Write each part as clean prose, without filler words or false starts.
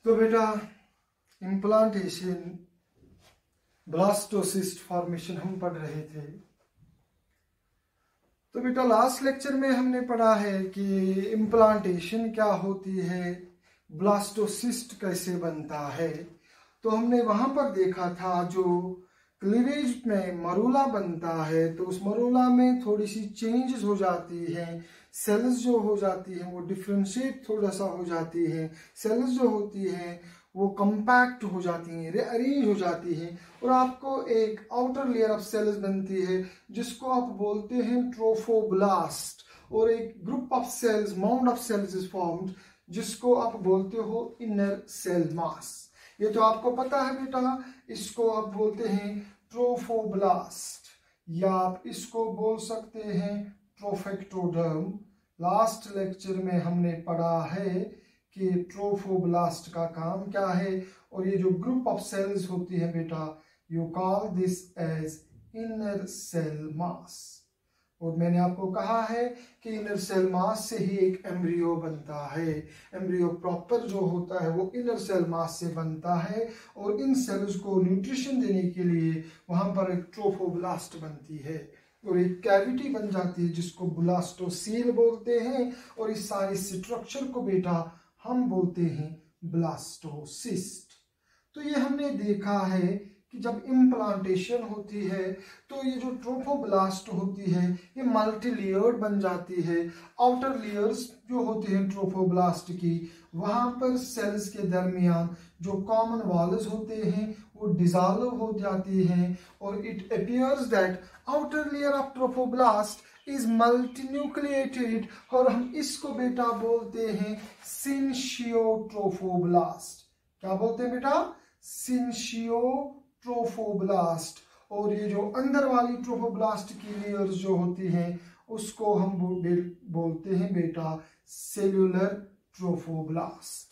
तो बेटा implantation, blastocyst formation हम पढ़ रहे थे। तो बेटा लास्ट लेक्चर में हमने पढ़ा है कि इम्प्लांटेशन क्या होती है, ब्लास्टोसिस्ट कैसे बनता है। तो हमने वहां पर देखा था जो क्लीवेज में मरूला बनता है तो उस मरूला में थोड़ी सी चेंजेस हो जाती हैं, सेल्स जो हो जाती हैं वो डिफ्रेंशिएट थोड़ा सा हो जाती है, सेल्स जो होती हैं वो कंपैक्ट हो जाती हैं, रीअरेंज हो जाती हैं और आपको एक आउटर लेयर ऑफ सेल्स बनती है जिसको आप बोलते हैं ट्रोफोब्लास्ट, और एक group of cells, mound of cells is formed जिसको आप बोलते हो इनर सेल मास। ये तो आपको पता है बेटा, इसको आप बोलते हैं ट्रोफोब्लास्ट या आप इसको बोल सकते हैं ट्रोफेक्टोडर्म। लास्ट लेक्चर में हमने पढ़ा है कि ट्रोफोब्लास्ट का काम क्या है, और ये जो ग्रुप ऑफ सेल्स होती है बेटा, you call this as inner cell mass. और मैंने आपको कहा है कि इनर सेल मास से ही एक एम्ब्रियो बनता है। एम्ब्रियो प्रॉपर जो होता है वो इनर सेल मास से बनता है और इन सेल्स को न्यूट्रिशन देने के लिए वहां पर एक ट्रोफोब्लास्ट बनती है और एक कैविटी बन जाती है जिसको ब्लास्टोसील बोलते हैं, और इस सारे स्ट्रक्चर को बेटा हम बोलते हैं ब्लास्टोसिस्ट। तो ये हमने देखा है कि जब इम्प्लांटेशन होती है तो ये जो ट्रोफोब्लास्ट होती है ये मल्टी लेयर्ड बन जाती है। आउटर लेयर्स जो होती हैं ट्रोफोब्लास्ट की, वहां पर सेल्स के दरमियान जो कॉमन वॉल्स होते हैं वो डिसॉल्व हो जाती हैं और it appears that outer layer of trophoblast is multinucleated, और हम इसको बेटा बोलते हैं सिंशियोट्रोफोब्लास्ट। क्या बोलते हैं बेटा? सिंशियोट्रोफोब्लास्ट। और ये जो अंदर वाली ट्रोफोब्लास्ट की लेयर्स जो होती हैं उसको हम बोलते हैं बेटा सेल्यूलर ट्रोफोब्लास्ट।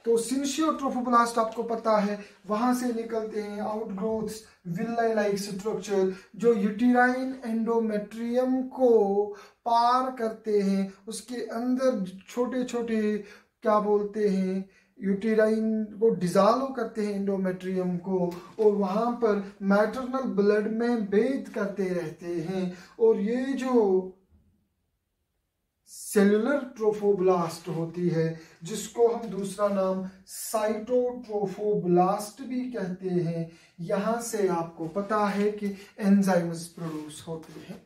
तो सिंशियोट्रोफोब्लास्ट आपको पता है वहां से निकलते हैं आउटग्रोथ्स, विल्लाई लाइक स्ट्रक्चर जो यूटेराइन एंडोमेट्रियम को पार करते हैं। उसके अंदर छोटे छोटे क्या बोलते हैं यूटेराइन को डिसॉल्व करते हैं एंडोमेट्रियम को, और वहां पर मैटरनल ब्लड में बेध करते रहते हैं। और ये जो सेल्यूलर ट्रोफोब्लास्ट होती है जिसको हम दूसरा नाम साइटोट्रोफोब्लास्ट भी कहते हैं, यहां से आपको पता है कि एंजाइम्स प्रोड्यूस होते हैं।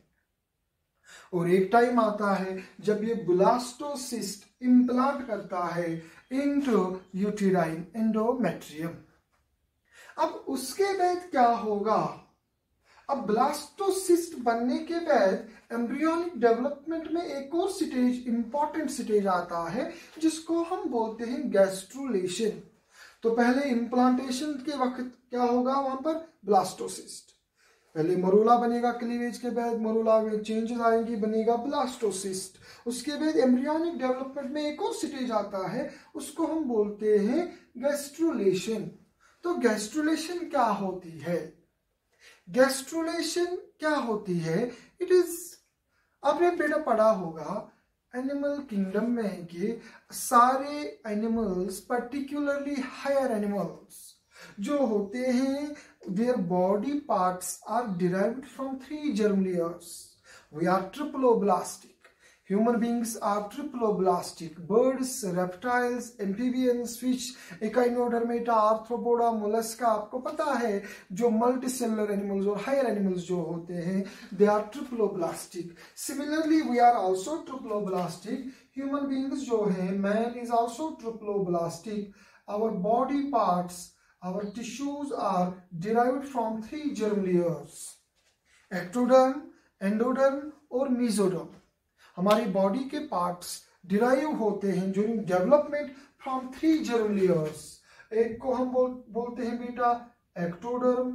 और एक टाइम आता है जब ये ब्लास्टोसिस्ट इम्प्लांट करता है इनटू यूटेराइन एंडोमेट्रियम। अब उसके बाद क्या होगा? अब ब्लास्टोसिस्ट बनने के बाद एम्ब्रियोनिक डेवलपमेंट में एक और स्टेज, इंपॉर्टेंट स्टेज आता है जिसको हम बोलते हैं गैस्ट्रुलेशन। तो पहले इम्प्लांटेशन के वक्त क्या होगा? वहां पर ब्लास्टोसिस्ट, पहले मरूला बनेगा, क्लीवेज के बाद मरूला में चेंजेस आएंगी, बनेगा ब्लास्टोसिस्ट। उसके बाद एम्ब्रियोनिक डेवलपमेंट में एक और स्टेज आता है, उसको हम बोलते हैं गैस्ट्रुलेशन। तो गैस्ट्रुलेशन क्या होती है? गैस्ट्रुलेशन क्या होती है? इट इज, आपने बेटा पढ़ा होगा एनिमल किंगडम में है कि सारे एनिमल्स, पर्टिकुलरली हायर एनिमल्स जो होते हैं, their body parts are derived from 3 germ layers. We are triploblastic. Human beings are triploblastic. Birds, reptiles, amphibians, fish, echinodermata, arthropoda, mollusca, आपको पता है जो multicellular animals और higher animals जो होते हैं, they are triploblastic. Similarly, we are also triploblastic. Human beings जो हैं, man is also triploblastic. Our body parts, our tissues are derived from 3 germ layers: ectoderm, endoderm और mesoderm. हमारी body के parts derive होते हैं during development from 3 germ layers. एक को हम बोलते हैं बेटा एक्टोडर्म,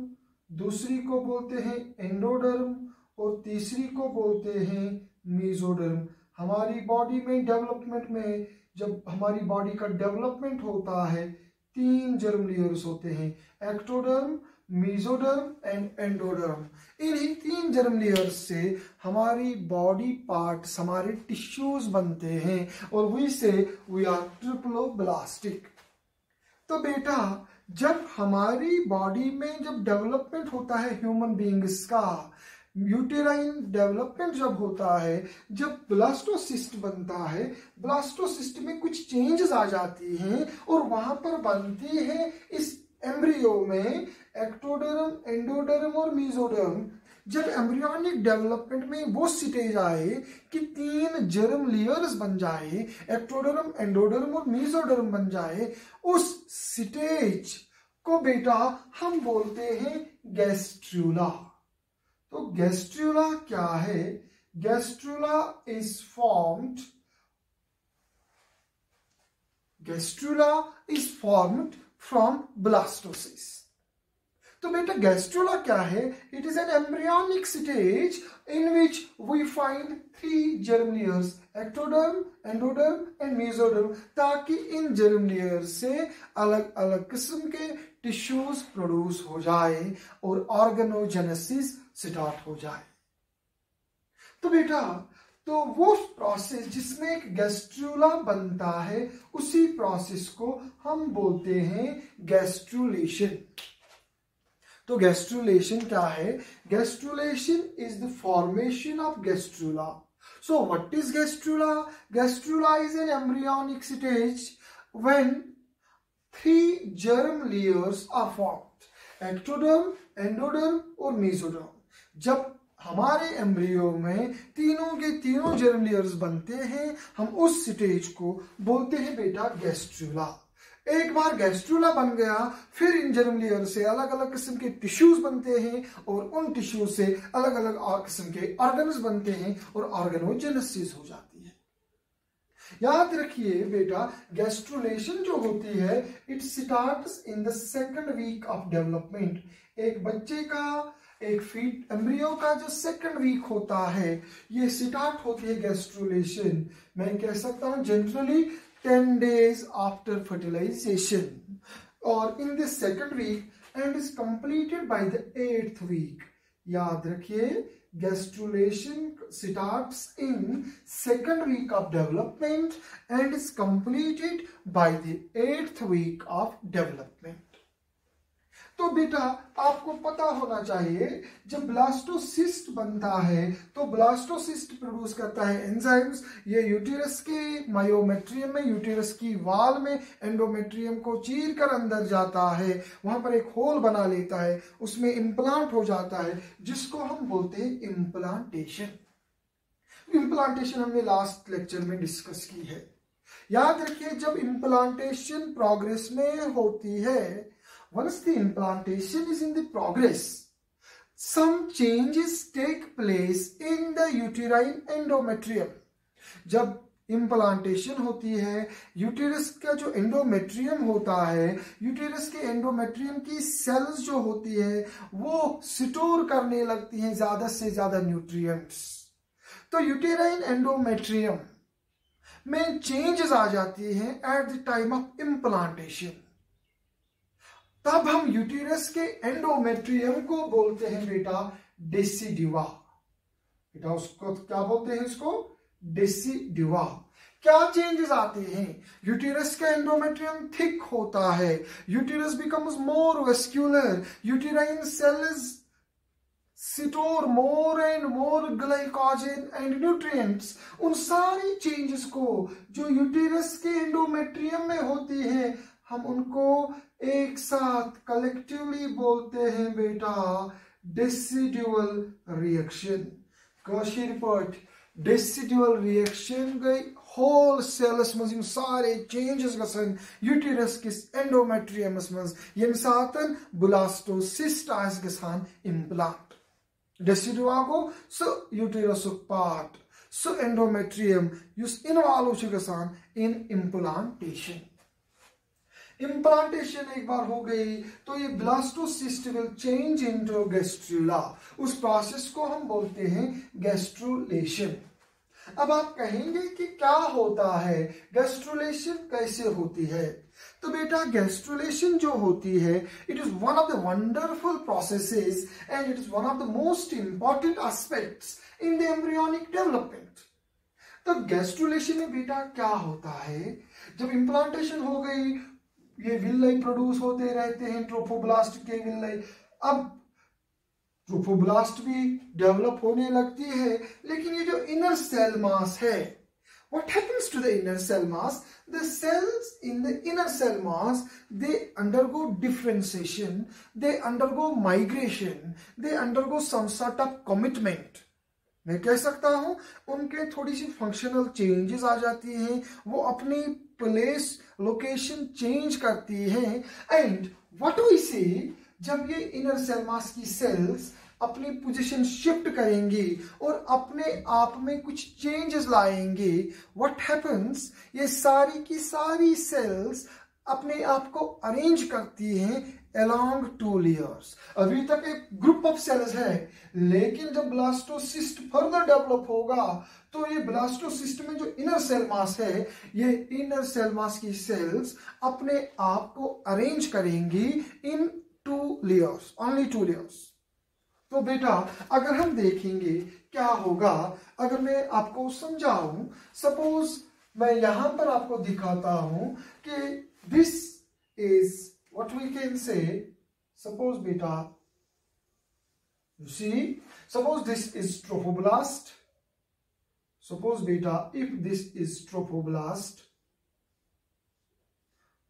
दूसरी को बोलते हैं एंडोडर्म और तीसरी को बोलते हैं मेसोडर्म। हमारी बॉडी में डेवलपमेंट में, जब हमारी बॉडी का डेवलपमेंट होता है, 3 germ layers होते हैं: एक्टोडर्म, मेसोडर्म एंड एंडोडर्म। इन्हीं 3 germ layers से हमारी बॉडी पार्ट्स, हमारे टिश्यूज बनते हैं और वी से वी आर ट्रिप्लोब्लास्टिक। तो बेटा जब हमारी बॉडी में जब डेवलपमेंट होता है ह्यूमन बीइंग्स का, यूटेराइन डेवलपमेंट जब होता है, जब ब्लास्टोसिस्ट बनता है, ब्लास्टोसिस्ट में कुछ चेंजेस आ जाती हैं और वहां पर बनती है इस एम्ब्रियो में एक्टोडर्म, एंडोडर्म और मेसोडर्म। जब एम्ब्रियोनिक डेवलपमेंट में वो स्टेज आए कि 3 जर्म लेयर्स बन जाए, एक्टोडर्म, एंडोडर्म और मेसोडर्म बन जाए, उस स्टेज को बेटा हम बोलते हैं गैस्ट्रूला। तो गैस्ट्रूला क्या है? Gastrula is formed from blastocyst. तो बेटा गैस्ट्रूला क्या है? It is an embryonic stage in which we find 3 germ layers, ectoderm, endoderm and mesoderm, ताकि इन जर्म लेयर से अलग अलग किस्म के टिश्यूज प्रोड्यूस हो जाए और ऑर्गेनोजेनेसिस स्टार्ट हो जाए। तो बेटा तो वो प्रोसेस जिसमें एक गैस्ट्रूला बनता है, उसी प्रोसेस को हम बोलते हैं गैस्ट्रुलेशन। तो गैस्ट्रुलेशन क्या है? Gastrulation is the formation of gastrula. So what is gastrula? Gastrula is an embryonic stage when 3 germ layers are formed, ectoderm, endoderm और मेसोडर्म। जब हमारे एम्ब्रियो में तीनों के तीनों जर्म लेयर्स बनते हैं, हम उस स्टेज को बोलते हैं बेटा गैस्ट्रूला। एक बार गैस्ट्रूला बन गया, फिर इन जर्म लेयर से अलग अलग किस्म के टिश्यूज बनते हैं और उन टिश्यूज से अलग अलग किस्म के ऑर्गन्स बनते हैं और ऑर्गेनोजेनेसिस हो जाती है। याद रखिए बेटा गैस्ट्रुलेशन जो होती है, it starts in the 2nd week of development. एक बच्चे का, एक फीट एम्ब्रियो का जो 2nd वीक होता है, ये स्टार्ट होती है गैस्ट्रुलेशन। मैं कह सकता हूं जनरली 10 days after fertilization, और in the 2nd week and is completed by the 8th week। याद रखिए gastrulation starts in 2nd week of development and is completed by the 8th week of development। तो बेटा आपको पता होना चाहिए जब ब्लास्टोसिस्ट बनता है तो ब्लास्टोसिस्ट प्रोड्यूस करता है एंजाइम्स। ये यूटेरस के मायोमेट्रियम में, यूटेरस की वाल में एंडोमेट्रियम को चीर कर अंदर जाता है, वहां पर एक होल बना लेता है, उसमें इम्प्लांट हो जाता है, जिसको हम बोलते हैं इम्प्लांटेशन। इम्प्लांटेशन हमने लास्ट लेक्चर में डिस्कस की है। याद रखिए जब इम्प्लांटेशन प्रोग्रेस में होती है, once the implantation is in the progress, some changes take place in the uterine endometrium। जब इम्प्लांटेशन होती है, यूटेरस का जो एंडोमेट्रियम होता है, यूटेरस के एंडोमेट्रियम की सेल्स जो होती है वो स्टोर करने लगती हैं ज्यादा से ज्यादा न्यूट्रिएंट्स। तो यूटेराइन एंडोमेट्रियम में चेंजेस आ जाती हैं at the time of implantation. तब हम यूटेरस के एंडोमेट्रियम को बोलते हैं बेटा डेसिडुआ। बेटा उसको क्या बोलते हैं? इसको डेसिडुआ। क्या चेंजेस आते हैं? यूटेरस का एंडोमेट्रियम थिक होता है, uterus becomes more vascular, uterine cells store more and more glycogen and nutrients. उन सारी चेंजेस को जो यूटेरस के एंडोमेट्रियम में होती है, हम उनको एक साथ कलेक्टिवली बोलते हैं बेटा डेसिडुअल रिएक्शन। कशीर पट डेसिडुअल रिएक्शन गई होल सेल्स मज यम सारे चेंजेस गसन यूटेरस किस एंडोमेट्रियमस मज यम सातन ब्लास्टोसिस्ट आस गसान इम्प्लांट। डेसिडुआ को सो यूटेरस पार्ट सो एंडोमेट्रियम युस इन्वॉल्व छ गसान इन इम्प्लांटेशन। इम्प्लांटेशन एक बार हो गई तो ये blastocyst will change into gastrula. उस प्रोसेस को हम बोलते हैं गैस्ट्रुलेशन। अब आप कहेंगे कि क्या होता है, गैस्ट्रुलेशन कैसे होती है? तो बेटा गैस्ट्रुलेशन जो होती है, it is one of the wonderful processes and it is one of the most important aspects in the embryonic development. तो गैस्ट्रुलेशन में बेटा क्या होता है? जब इम्प्लांटेशन हो गई, ये विल्लाई प्रोड्यूस होते रहते हैं, ट्रोफोब्लास्ट के विल्लाई। अब ट्रोफोब्लास्ट भी डेवलप होने लगती है, लेकिन ये जो इनर सेल मास है, what happens to the inner cell mass? The cells in the inner cell mass, they undergo differentiation, they undergo migration, they undergo some sort of commitment. मैं कह सकता हूं उनके थोड़ी सी फंक्शनल चेंजेस आ जाती हैं, वो अपनी प्लेस लोकेशन चेंज करती हैं। एंड व्हाट वी सी, जब ये इनर सेल मास की सेल्स अपनी पोजीशन शिफ्ट करेंगी और अपने आप में कुछ चेंजेस लाएंगे, व्हाट हैपन्स, ये सारी की सारी सेल्स अपने आप को अरेंज करती हैं अलोंग टू लेयर्स। अभी तक एक ग्रुप ऑफ सेल्स है, लेकिन जब ब्लास्टोसिस्ट फर्दर डेवलप होगा तो ये ब्लास्टोसिस्ट में जो इनर सेल मास है, ये इनर सेल मास की सेल्स अपने आप को अरेंज करेंगी in two layers, only two layers. तो बेटा अगर हम देखेंगे क्या होगा, अगर मैं आपको समझाऊं, सपोज मैं यहां पर आपको दिखाता हूं कि this is what we can say, suppose बेटा you see, suppose this is trophoblast, suppose बेटा इफ दिस इज ट्रोफोब्लास्ट,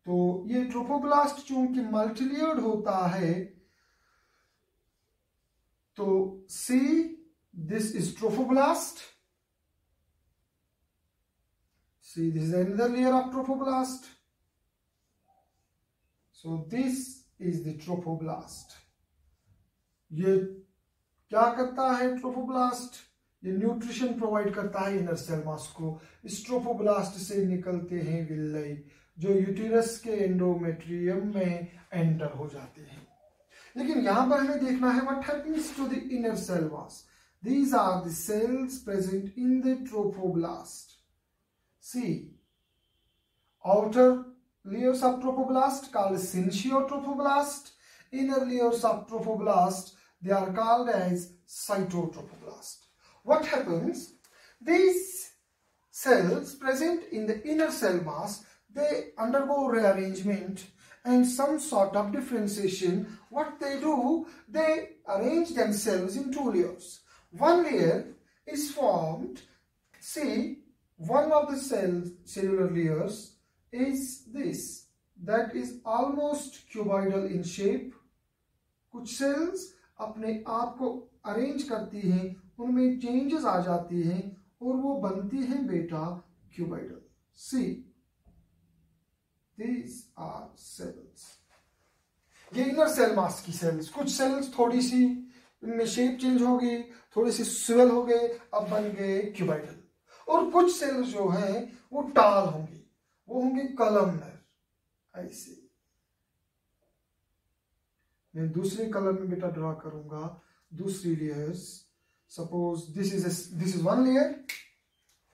तो ये ट्रोफोब्लास्ट चूंकि मल्टीलेयर्ड होता है, तो see, this is trophoblast. See, this is another layer of trophoblast. So this is the trophoblast. ये क्या करता है ट्रोफोब्लास्ट? ये न्यूट्रिशन प्रोवाइड करता है इनर सेल मास को। इस ट्रोफोब्लास्ट से निकलते हैं विल्लाई, जो यूटेरस के एंडोमेट्रियम में एंटर हो जाते हैं। लेकिन यहां पर हमें देखना है what happens to the inner cell mass. These are the cells present in the trophoblast. See, outer layers of trophoblast called syncytotrophoblast, inner layers of trophoblast, they are called as cytotrophoblast. What happens? These cells present in the inner cell mass, they undergo rearrangement and some sort of differentiation. What they do, they arrange themselves in two layers. One layer is formed, see, one of the cellular layers is this, that is almost cuboidal in shape. कुछ cells अपने आप को arrange करती हैं, उनमें changes आ जाती हैं और वो बनती हैं बेटा cuboidal. See, these are cells. ये इनर सेल मास की सेल्स, कुछ सेल्स थोड़ी सी इनमें शेप चेंज हो गई, थोड़ी सी स्वेल हो गए, अब बन गए क्यूबाइडल। और कुछ सेल्स जो हैं वो टाल होंगी, वो होंगे कलमनर। ऐसे मैं दूसरे कलर में बेटा ड्रॉ करूंगा दूसरी layers. Suppose this is one layer,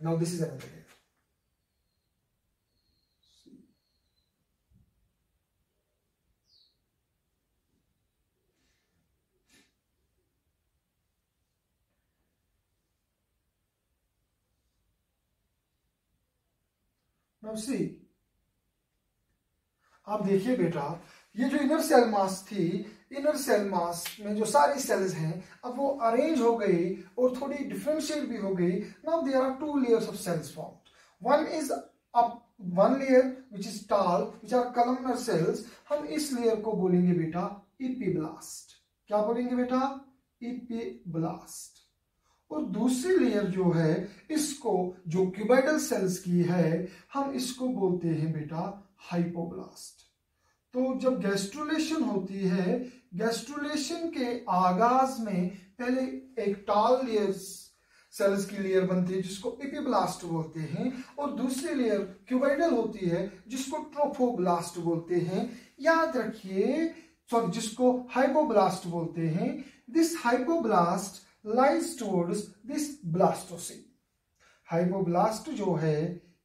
now this is another layer. Now see, आप देखिए बेटा, ये जो इनर सेल मास थी, इनर सेल मास में जो सारी सेल्स हैं, अब वो अरेंज हो गई और थोड़ी डिफरेंशिएट भी हो गई। Now there are two layers of cells formed. One is up, one layer which is tall, which are columnar sales. हम इस लेयर को बोलेंगे बेटा इपीब्लास्ट। क्या बोलेंगे बेटा? इपीब्लास्ट। और दूसरी लेयर जो है, इसको जो क्यूबाइडल सेल्स की है, हम इसको बोलते हैं बेटा हाइपोब्लास्ट। तो जब गैस्ट्रुलेशन होती है, गैस्ट्रुलेशन के आगाज में पहले एक टाल लेयर सेल्स की लेयर बनती है जिसको इपीब्लास्ट बोलते हैं, और दूसरी लेयर क्यूबाइडल होती है जिसको ट्रोफोब्लास्ट बोलते हैं। याद रखिए, सॉरी, जिसको हाइपोब्लास्ट बोलते हैं। This hypoblast lies towards this blastocele. Hypoblast जो है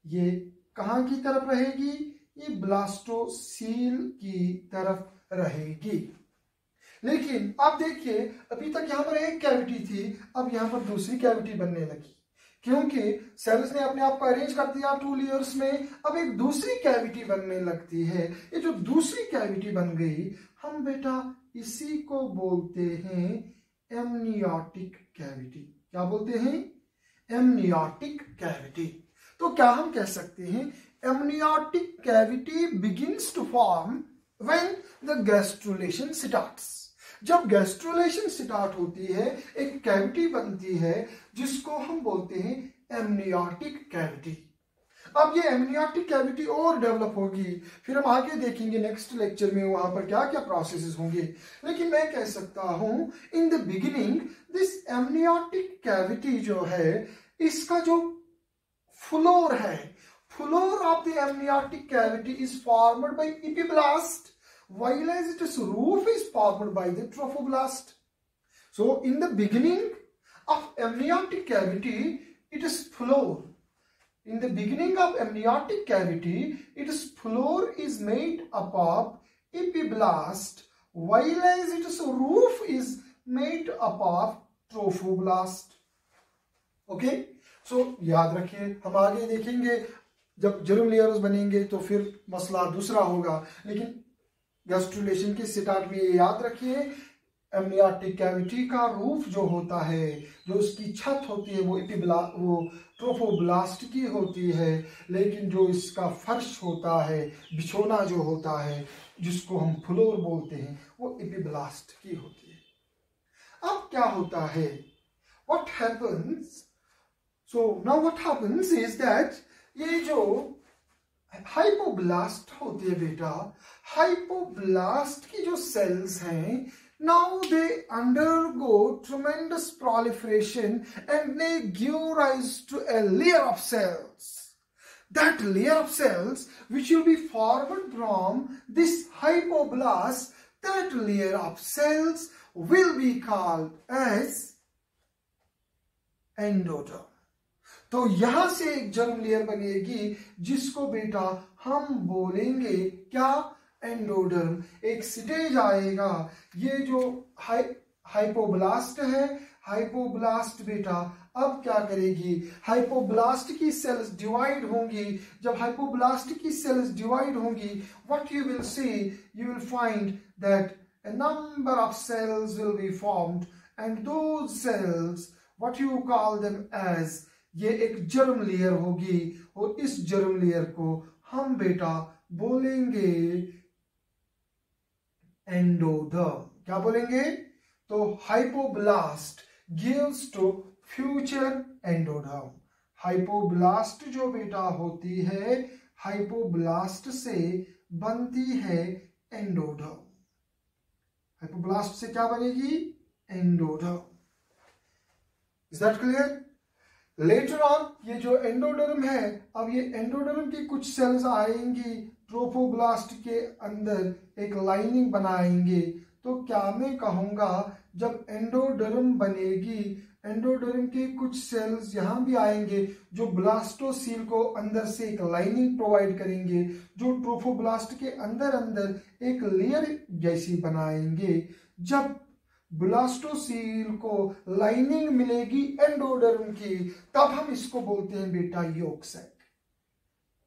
ये कहां की तरफ रहेगी? ये ब्लास्टोसील की तरफ रहेगी। लेकिन आप देखिए, अभी तक यहां पर एक कैविटी थी, अब यहां पर दूसरी कैविटी बनने लगी। क्योंकि सेल्स ने अपने आप को अरेंज कर दिया 2 लेयर्स में। अब एक दूसरी कैविटी बनने लगती है। ये जो दूसरी कैविटी बन गई, हम बेटा इसी को बोलते हैं एमनियोटिक कैविटी। क्या बोलते हैं? Amniotic cavity. तो क्या हम कह सकते हैं amniotic cavity begins to form when the gastrulation starts. जब गैस्ट्रुलेशन स्टार्ट होती है, एक कैविटी बनती है जिसको हम बोलते हैं एमनियोटिक कैविटी। अब ये एमनियोटिक कैविटी और डेवलप होगी, फिर हम आगे देखेंगे नेक्स्ट लेक्चर में वहां पर क्या क्या प्रोसेसेस होंगे। लेकिन मैं कह सकता हूं in the beginning this amniotic cavity जो है, इसका जो फ्लोर है, floor of the amniotic cavity is formed by epiblast while as its roof is formed by the trophoblast. So in the beginning of amniotic cavity, its floor. In the beginning of amniotic cavity, its floor is made up of epiblast, while as its roof is made up of trophoblast. Okay? So याद रखिए, हम आगे देखेंगे जब germ layers बनेंगे तो फिर मसला दूसरा होगा, लेकिन गैस्ट्रुलेशन के स्टार्ट में ये याद रखिए एमनियोटिक कैविटी का रूफ जो होता है, जो उसकी छत होती है, वो ट्रोफोब्लास्ट की होती है, लेकिन जो इसका फर्श होता है, बिछोना जो होता है, जिसको हम फ्लोर बोलते हैं, वो एपिब्लास्ट की होती है। अब क्या होता है, what happens, so now what happens is that ये जो हाइपोब्लास्ट होते हैं बेटा, हाइपोब्लास्ट की जो सेल्स हैं, now they undergo tremendous proliferation and they give rise to a layer of cells. That layer of cells which will be formed from this hypoblast, that layer of cells will be called as endoderm. तो यहां से एक germ layer बनेगी जिसको बेटा हम बोलेंगे क्या, एंडोडर्म। एक स्टेज आएगा, ये जो हाइपोब्लास्ट है, हाइपोब्लास्ट बेटा अब क्या करेगी, हाइपोब्लास्ट की सेल्स डिवाइड होंगी। जब हाइपोब्लास्ट की सेल्स डिवाइड होंगी, what you will see, you will find that a number of cells will be formed and those cells what you call them as, ये एक जर्म लेयर होगी और इस जर्म लेयर को हम बेटा बोलेंगे एंडोडर्म। क्या बोलेंगे, तो hypoblast gives to future endoderm. Hypoblast जो बेटा होती है, हाइपोब्लास्ट से बनती है एंडोडर्म। हाइपोब्लास्ट से क्या बनेगी, endoderm. Is that clear? Later on ये जो एंडोडर्म है, अब ये एंडोडर्म की कुछ सेल्स आएंगी ट्रोफोब्लास्ट के अंदर, एक लाइनिंग बनाएंगे। तो क्या मैं कहूंगा, जब एंडोडर्म बनेगी, एंडोडर्म के कुछ सेल्स यहां भी आएंगे जो ब्लास्टोसील को अंदर से एक लाइनिंग प्रोवाइड करेंगे, जो ट्रोफोब्लास्ट के अंदर अंदर एक लेयर जैसी बनाएंगे। जब ब्लास्टोसील को लाइनिंग मिलेगी एंडोडर्म की, तब हम इसको बोलते हैं बेटा यॉर्क सैक।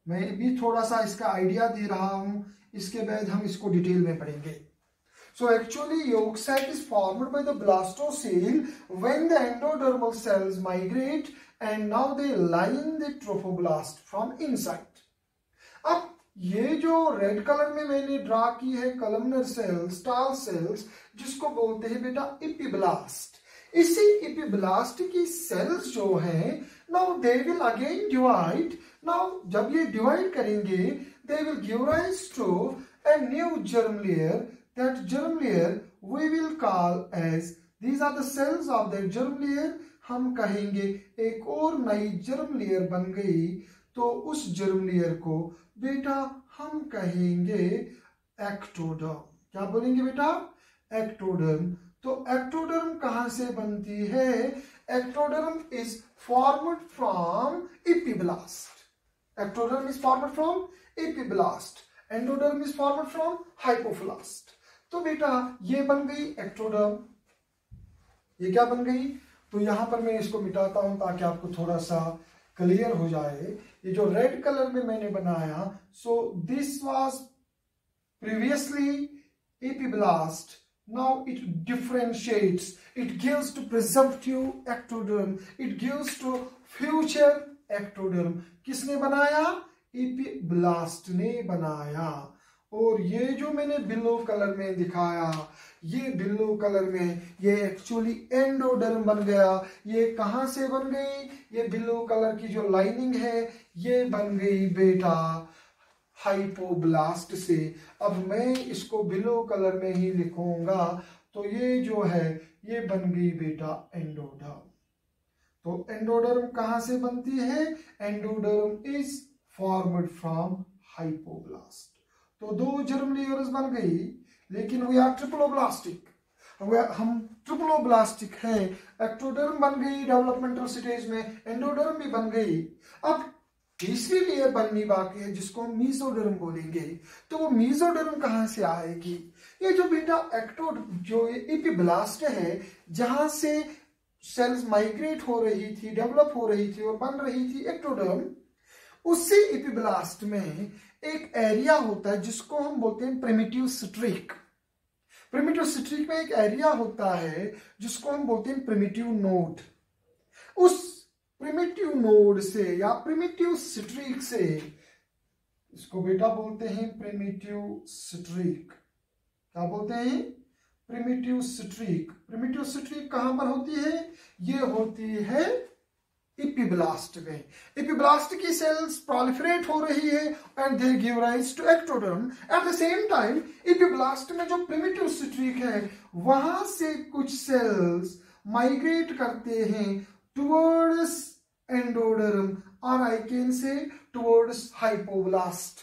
मैं भी थोड़ा सा इसका आइडिया दे रहा हूं, इसके बाद हम इसको डिटेल में पढ़ेंगे। So actually yolk sac is formed by the blastocele when the endodermal cells migrate and now they line the trophoblast from inside. अब ये जो रेड कलर में मैंने ड्रा की है कलमनर सेल्स, स्टाल सेल्स, जिसको बोलते हैं बेटा एपिब्लास्ट, इसी एपिब्लास्ट की सेल्स जो हैं, now they will again divide. Now जब ये डिवाइड करेंगे, they will give rise to a new germ layer. That germ layer we will call as, these are the cells of that germ layer। हम कहेंगे एक और नई germ layer बन गई, तो उस जर्म लेयर को बेटा हम कहेंगे एक्टोडर्म। क्या बोलेंगे बेटा, एक्टोडर्म। तो एक्टोडर्म कहां से बनती है, ectoderm is formed from epiblast. Ectoderm is formed from epiblast, endoderm is formed from hypoblast. तो बेटा ये बन गई एक्टोडर्म, ये क्या बन गई, तो यहाँ पर मैं इसको मिटाता हूँ ताकि आपको थोड़ा सा क्लियर हो जाए। ये जो रेड कलर में मैंने बनाया, so this was previously epiblast, now it differentiates, it gives to presumptive ectoderm, it gives to future ectoderm। किसने बनाया? एपिब्लास्ट ने बनाया। और ये जो मैंने ब्लू कलर में दिखाया, ये ब्लू कलर में ये एक्चुअली एंडोडर्म बन गया। ये कहां से बन गई? ये ब्लू कलर की जो लाइनिंग है ये बन गई बेटा हाइपोब्लास्ट से। अब मैं इसको ब्लू कलर में ही लिखूंगा, तो ये जो है ये बन गई बेटा एंडोडर्म। तो एंडोडर्म कहां से बनती है? Endoderm is formed from hypoblast. तो दो जर्म लेयर्स बन गई, लेकिन वी आर ट्रिप्लोब्लास्टिक। हम ट्रिप्लोब्लास्टिक है। एक्टोडर्म बन गई डेवलपमेंटल स्टेज में, एंडोडर्म भी बन गई। अब तीसरी लेयर बननी बाकी है जिसको हम मीजोडर्म बोलेंगे। तो वो मीजोडर्म कहां से आएगी? ये जो बेटा जो एपिब्लास्ट है, जहां से सेल्स माइग्रेट हो रही थी, डेवलप हो रही थी और बन रही थी एक्टोडर्म, उसी एपिब्लास्ट में एक एरिया होता है जिसको हम बोलते हैं प्रिमिटिव स्ट्रीक। प्रिमिटिव स्ट्रीक में एक एरिया होता है जिसको हम बोलते हैं प्रिमिटिव नोड। उस प्रिमिटिव नोड से या प्रिमिटिव स्ट्रीक से, इसको बेटा बोलते हैं प्रिमिटिव स्ट्रीक। क्या बोलते हैं? Primitive streak. प्रिमिटिव स्ट्रीक कहां पर होती है? ये होती है एपिब्लास्ट में। एपिब्लास्ट की सेल्स प्रोलिफरेट हो रही है and they give rise to ectoderm. At the same time epiblast में जो प्रिमिटिव स्ट्रीक है, वहां से कुछ सेल्स माइग्रेट करते हैं टुवर्ड्स एंडोडर्म, और I can say towards hypoblast.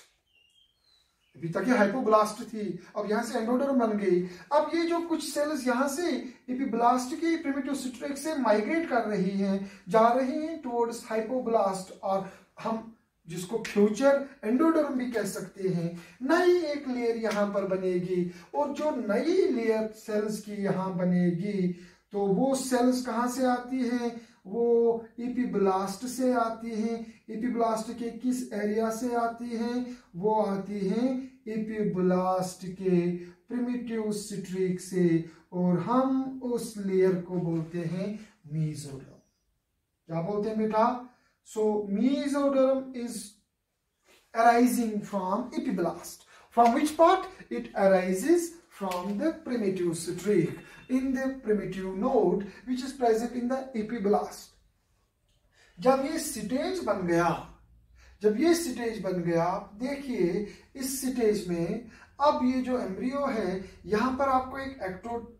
अभी तक ये हाइपोब्लास्ट थी, अब यहां से एंडोडर्म बन गई। अब ये जो कुछ सेल्स यहां से एपिब्लास्ट की प्रिमिटिव स्ट्रीक से माइग्रेट कर रही हैं, जा रही हैं टुवर्ड्स हाइपोब्लास्ट, और हम जिसको फ्यूचर एंडोडर्म भी कह सकते हैं। नई एक लेयर यहां पर बनेगी, और जो नई लेयर सेल्स की यहां बनेगी, तो वो सेल्स कहां से आती हैं? वो एपिब्लास्ट से आती हैं। एपिब्लास्ट के किस एरिया से आती हैं? वो आती हैं एपिब्लास्ट के प्रिमिटिव स्ट्रीक से, और हम उस लेयर को बोलते हैं मीजोडर्म। क्या बोलते हैं बेटा? So mesoderm is arising from epiblast. From which part? It arises from the primitive streak in the primitive node which is present in the epiblast. जब ये स्टेज बन गया, देखिए इस स्टेज में अब ये जो एम्ब्रियो है, यहां पर आपको एक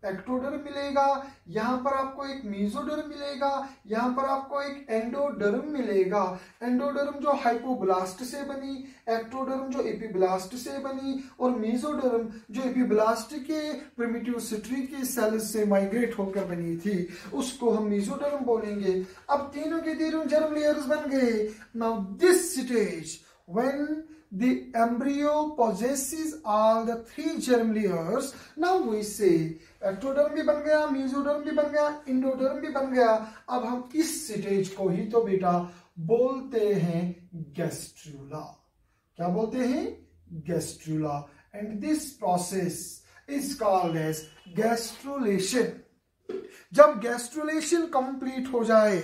एक्टोडर्म मिलेगा, यहां पर आपको एक मीजोडर्म मिलेगा, यहां पर आपको एक एंडोडर्म मिलेगा। एंडोडर्म जो हाइपोब्लास्ट से बनी, एक्टोडर्म जो एपिब्लास्ट से बनी, और मीजोडर्म जो एपिब्लास्ट के प्रिमिटिव स्ट्रीक के सेल्स से माइग्रेट होकर बनी थी, उसको हम मीजोडर्म बोलेंगे। अब तीनों के तीनों जर्म लेयर्स बन गए। Now this stage when the embryo possesses all the three germ layers, now we say ectoderm भी बन गया, मीजोडर्म भी बन गया, इंडोडर्म भी बन गया। अब हम इस स्टेज को ही तो बेटा बोलते हैं गैस्ट्रुला। क्या बोलते हैं? Gastrula. And this process is called as gastrulation. जब गैस्ट्रुलेशन कंप्लीट हो जाए,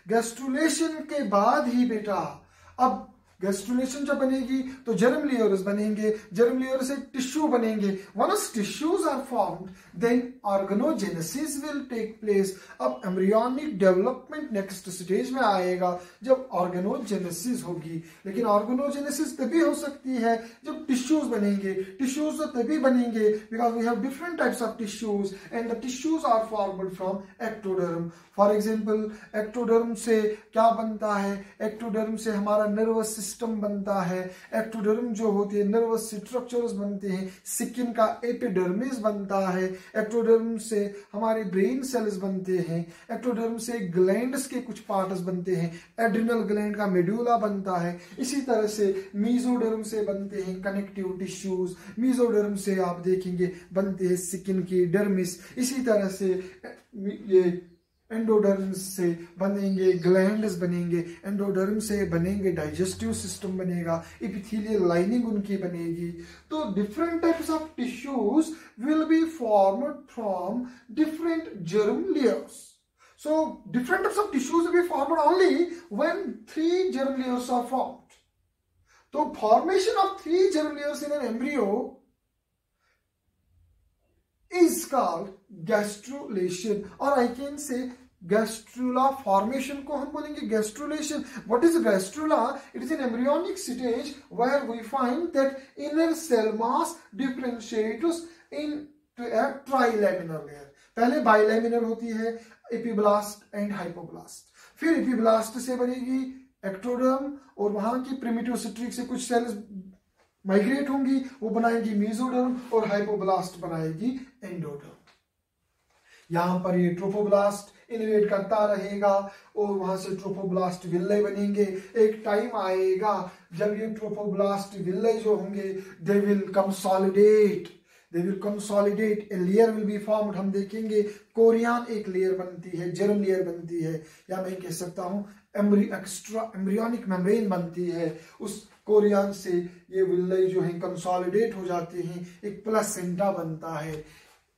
गैस्ट्रुलेशन के बाद ही बेटा, अब गैस्ट्रुलेशन जब बनेगी तो जर्म लेयर्स बनेंगे, जर्म लेयर से टिश्यू बनेंगे। Once tissues are formed, then organogenesis will take place. अब एम्ब्रियोनिक डेवलपमेंट नेक्स्ट स्टेज में आएगा जब ऑर्गेनोजेनेसिस होगी। लेकिन ऑर्गेनोजेनेसिस तभी हो सकती है जब टिश्यूज बनेंगे। टिश्यूज तो तभी बनेंगे because we have different types of tissues and the tissues are formed from ectoderm. For example, ectoderm से क्या बनता है? एक्टोडर्म से हमारा नर्वस सिस्टम बनता है। एक्टोडर्म जो होती है नर्वस स्ट्रक्चर्स बनते हैं। स्किन का एपिडर्मिस बनता है। एक्टोडर्म से हमारे ब्रेन सेल्स बनते हैं। एक्टोडर्म से ग्लैंड्स के कुछ पार्ट्स बनते हैं। एड्रिनल ग्लैंड का मेडुला बनता है। इसी तरह से मीजोडर्म से बनते हैं कनेक्टिव टिश्यूज। मीजोडर्म से आप देखेंगे बनते हैं स्किन की डर्मिस। इसी तरह से ये एंडोडर्म से बनेंगे ग्लैंड्स बनेंगे, एंडोडर्म से बनेंगे डाइजेस्टिव सिस्टम बनेगा, एपिथेलियल लाइनिंग उनकी बनेगी। तो different types of tissues will be formed from different germ layers. So different types of tissues will be formed only when 3 germ layers are formed. So formation of 3 germ layers in an embryo is called gastrulation, or I can say gastrula formation को हम बोलेंगे gastrulation. What is gastrula? It is an embryonic stage where we find that inner cell mass differentiates into a trilaminar layer. पहले bilaminar होती है epiblast and hypoblast, फिर epiblast से बनेगी ectoderm और वहां की प्रिमिटिव सिट्रिक से कुछ सेल्स माइग्रेट होंगी, वो बनाएंगी मेसोडर्म और हाइपोब्लास्ट बनाएगी एंडोडर्म। यहां पर ये ट्रोफोब्लास्ट इन्वेट करता रहेगा और वहां से ट्रोफोब्लास्ट विल्ले बनेंगे। एक टाइम आएगा जब ये ट्रोफोब्लास्ट विल्ले जो होंगे they will consolidate, a layer will be formed। हम देखेंगे कोरियन एक लेयर बनती है, जर्म लेयर बनती है, या मैं कह सकता हूं एक्स्ट्रा एम्ब्रियोनिक मेम्ब्रेन बनती है। उस कोरियन से ये विल्ले जो है कंसोलिडेट हो जाते हैं, एक प्लेसेंटा बनता है।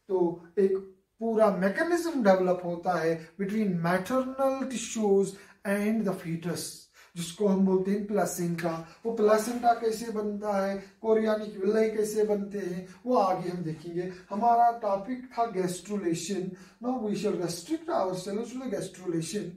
तो एक पूरा मैकेनिज्म डेवलप होता है between maternal tissues and the foetus, जिसको हम बोलते हैं प्लेसेंटा। वो प्लेसेंटा कैसे बनता है, कोरियनिक विल्ले कैसे बनते हैं, वो आगे हम देखेंगे। हमारा टॉपिक था gastrulation. Now we shall restrict ourselves to the gastrulation.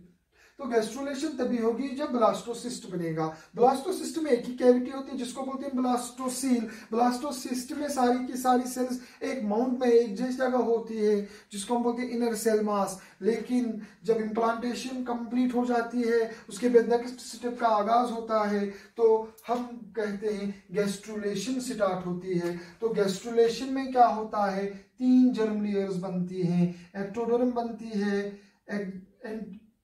तो गैस्ट्रुलेशन तभी होगी जब ब्लास्टोसिस्ट बनेगा। ब्लास्टोसिस्ट में एक ही कैविटी होती है जिसको बोलते हैं ब्लास्टोसील। ब्लास्टोसिस्ट में सारी की सारी सेल्स एक माउंट में एक जैसी जगह होती है जिसको हम बोलते हैं इनर सेल मास। लेकिन जब इम्प्लांटेशन कंप्लीट हो जाती है, उसके बाद नेक्स्ट स्टेप का आगाज होता है, तो हम कहते हैं गैस्ट्रुलेशन स्टार्ट होती है। तो गैस्ट्रुलेशन में क्या होता है, 3 जर्म लेयर्स बनती हैं, एक्टोडर्म बनती है,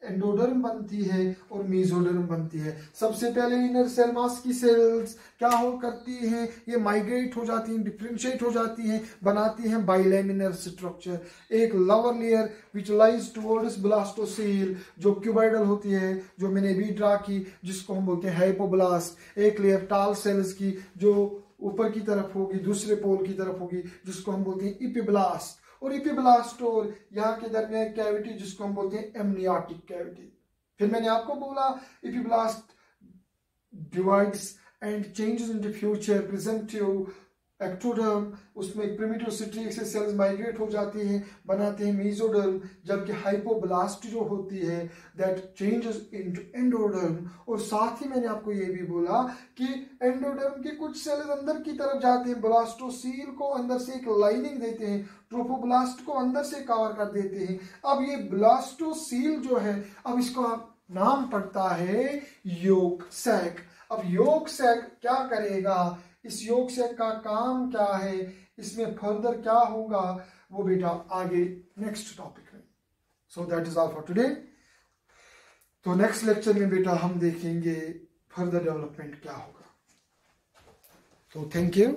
एंडोडर्म बनती है और मेसोडर्म बनती है। सबसे पहले इनर सेल मास की सेल्स क्या हो करती हैं, ये माइग्रेट हो जाती हैं, डिफरेंशिएट हो जाती हैं, बनाती हैं बाइलैमिनर स्ट्रक्चर। एक lower layer which lies towards blastocoel जो क्यूबॉइडल होती है, जो मैंने अभी ड्रा की, जिसको हम बोलते हैं हाइपोब्लास्ट। एक लेयर टाल सेल्स की जो ऊपर की तरफ होगी, दूसरे पोल की तरफ होगी, जिसको हम बोलते हैं इपिब्लास्ट। और इपिब्लास्ट और यहाँ के दरमियान कैविटी जिसको हम बोलते हैं एमनियोटिक कैविटी। फिर मैंने आपको बोला epiblast divides and changes in the future presumptive ectoderm, उसमें प्रिमिटिव सिट्रिक से सेल्स माइग्रेट हो जाती हैं, बनाते हैं मेसोडर्म। जबकि हाइपोब्लास्ट जो होती है दैट चेंजेस इनटू एंडोडर्म। और साथ ही मैंने आपको ये भी बोला कि एंडोडर्म के कुछ सेल्स अंदर की तरफ जाते हैं, ब्लास्टोसील को अंदर से एक लाइनिंग देते हैं, ट्रोफोब्लास्ट को अंदर से कवर कर देते हैं। अब ये ब्लास्टोसील जो है, अब इसका नाम पड़ता है योक सैक। अब योक सैक क्या करेगा, इस योग सेक का काम क्या है, इसमें फर्दर क्या होगा, वो बेटा आगे नेक्स्ट टॉपिक में। So that is all for today. तो नेक्स्ट लेक्चर में बेटा हम देखेंगे फर्दर डेवलपमेंट क्या होगा। तो थैंक यू।